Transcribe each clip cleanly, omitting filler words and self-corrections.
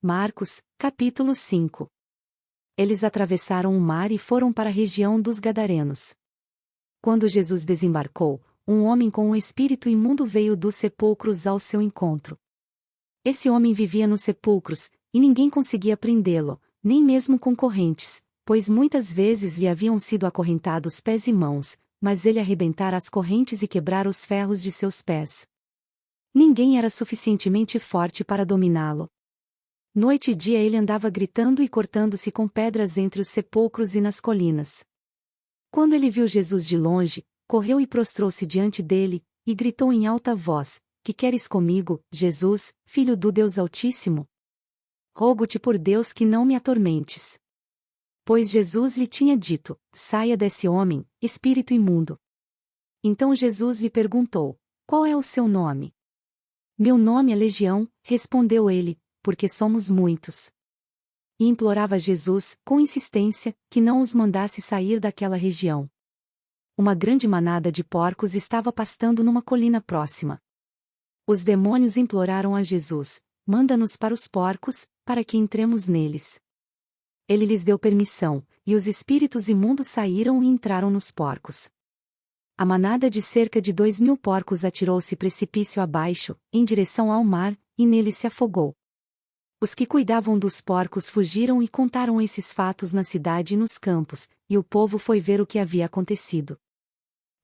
Marcos, capítulo 5. Eles atravessaram o mar e foram para a região dos Gadarenos. Quando Jesus desembarcou, um homem com um espírito imundo veio dos sepulcros ao seu encontro. Esse homem vivia nos sepulcros, e ninguém conseguia prendê-lo, nem mesmo com correntes, pois muitas vezes lhe haviam sido acorrentados pés e mãos, mas ele arrebentara as correntes e quebrara os ferros de seus pés. Ninguém era suficientemente forte para dominá-lo. Noite e dia ele andava gritando e cortando-se com pedras entre os sepulcros e nas colinas. Quando ele viu Jesus de longe, correu e prostrou-se diante dele, e gritou em alta voz: Que queres comigo, Jesus, Filho do Deus Altíssimo? Rogo-te por Deus que não me atormentes. Pois Jesus lhe tinha dito: Saia desse homem, espírito imundo. Então Jesus lhe perguntou: Qual é o seu nome? Meu nome é Legião, respondeu ele, porque somos muitos. E implorava a Jesus, com insistência, que não os mandasse sair daquela região. Uma grande manada de porcos estava pastando numa colina próxima. Os demônios imploraram a Jesus: Manda-nos para os porcos, para que entremos neles. Ele lhes deu permissão, e os espíritos imundos saíram e entraram nos porcos. A manada de cerca de 2.000 porcos atirou-se precipício abaixo, em direção ao mar, e nele se afogou. Os que cuidavam dos porcos fugiram e contaram esses fatos na cidade e nos campos, e o povo foi ver o que havia acontecido.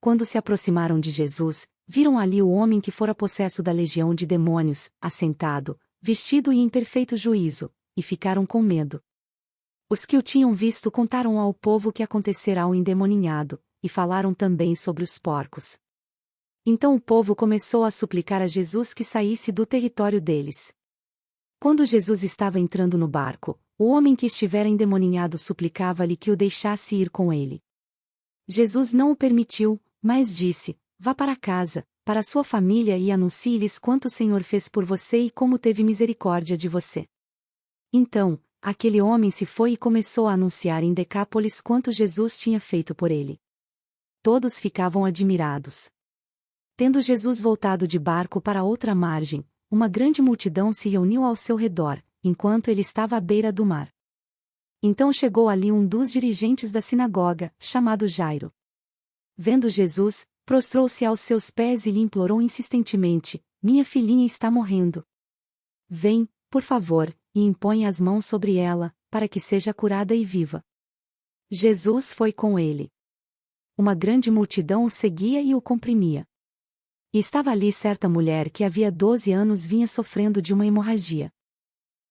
Quando se aproximaram de Jesus, viram ali o homem que fora possesso da legião de demônios, assentado, vestido e em perfeito juízo, e ficaram com medo. Os que o tinham visto contaram ao povo o que acontecera ao endemoninhado, e falaram também sobre os porcos. Então o povo começou a suplicar a Jesus que saísse do território deles. Quando Jesus estava entrando no barco, o homem que estivera endemoninhado suplicava-lhe que o deixasse ir com ele. Jesus não o permitiu, mas disse: Vá para casa, para sua família e anuncie-lhes quanto o Senhor fez por você e como teve misericórdia de você. Então, aquele homem se foi e começou a anunciar em Decápolis quanto Jesus tinha feito por ele. Todos ficavam admirados. Tendo Jesus voltado de barco para outra margem, uma grande multidão se reuniu ao seu redor, enquanto ele estava à beira do mar. Então chegou ali um dos dirigentes da sinagoga, chamado Jairo. Vendo Jesus, prostrou-se aos seus pés e lhe implorou insistentemente: Minha filhinha está morrendo. Vem, por favor, e impõe as mãos sobre ela, para que seja curada e viva. Jesus foi com ele. Uma grande multidão o seguia e o comprimia. E estava ali certa mulher que havia 12 anos vinha sofrendo de uma hemorragia.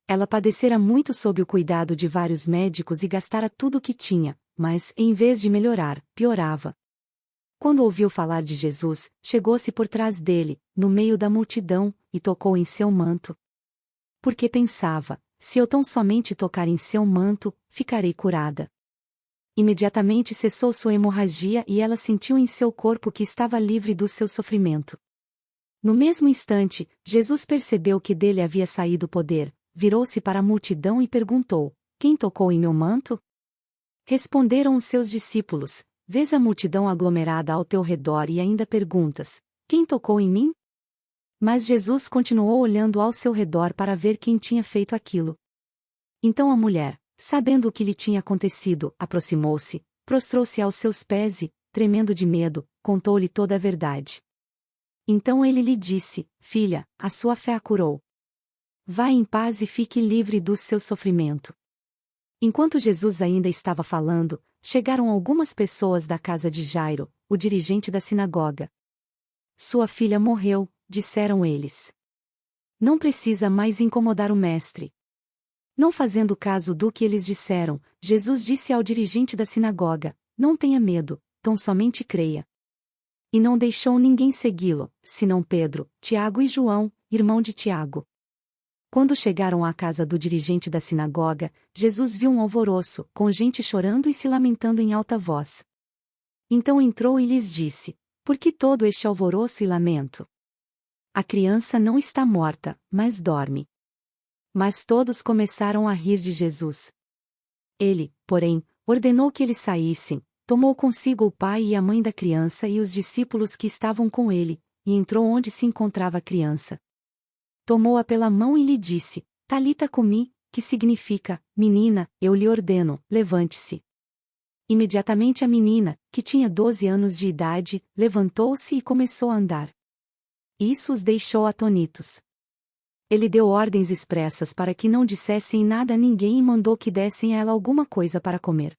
Ela padecera muito sob o cuidado de vários médicos e gastara tudo o que tinha, mas, em vez de melhorar, piorava. Quando ouviu falar de Jesus, chegou-se por trás dele, no meio da multidão, e tocou em seu manto. Porque pensava: se eu tão somente tocar em seu manto, ficarei curada. Imediatamente cessou sua hemorragia e ela sentiu em seu corpo que estava livre do seu sofrimento. No mesmo instante, Jesus percebeu que dele havia saído o poder, virou-se para a multidão e perguntou: Quem tocou em meu manto? Responderam os seus discípulos: Vês a multidão aglomerada ao teu redor e ainda perguntas: Quem tocou em mim? Mas Jesus continuou olhando ao seu redor para ver quem tinha feito aquilo. Então a mulher, sabendo o que lhe tinha acontecido, aproximou-se, prostrou-se aos seus pés e, tremendo de medo, contou-lhe toda a verdade. Então ele lhe disse: Filha, a sua fé a curou. Vá em paz e fique livre do seu sofrimento. Enquanto Jesus ainda estava falando, chegaram algumas pessoas da casa de Jairo, o dirigente da sinagoga. Sua filha morreu, disseram eles. Não precisa mais incomodar o mestre. Não fazendo caso do que eles disseram, Jesus disse ao dirigente da sinagoga: Não tenha medo, tão somente creia. E não deixou ninguém segui-lo, senão Pedro, Tiago e João, irmão de Tiago. Quando chegaram à casa do dirigente da sinagoga, Jesus viu um alvoroço, com gente chorando e se lamentando em alta voz. Então entrou e lhes disse: Por que todo este alvoroço e lamento? A criança não está morta, mas dorme. Mas todos começaram a rir de Jesus. Ele, porém, ordenou que eles saíssem, tomou consigo o pai e a mãe da criança e os discípulos que estavam com ele, e entrou onde se encontrava a criança. Tomou-a pela mão e lhe disse: Talita cumi, que significa: menina, eu lhe ordeno, levante-se. Imediatamente a menina, que tinha 12 anos de idade, levantou-se e começou a andar. Isso os deixou atônitos. Ele deu ordens expressas para que não dissessem nada a ninguém e mandou que dessem a ela alguma coisa para comer.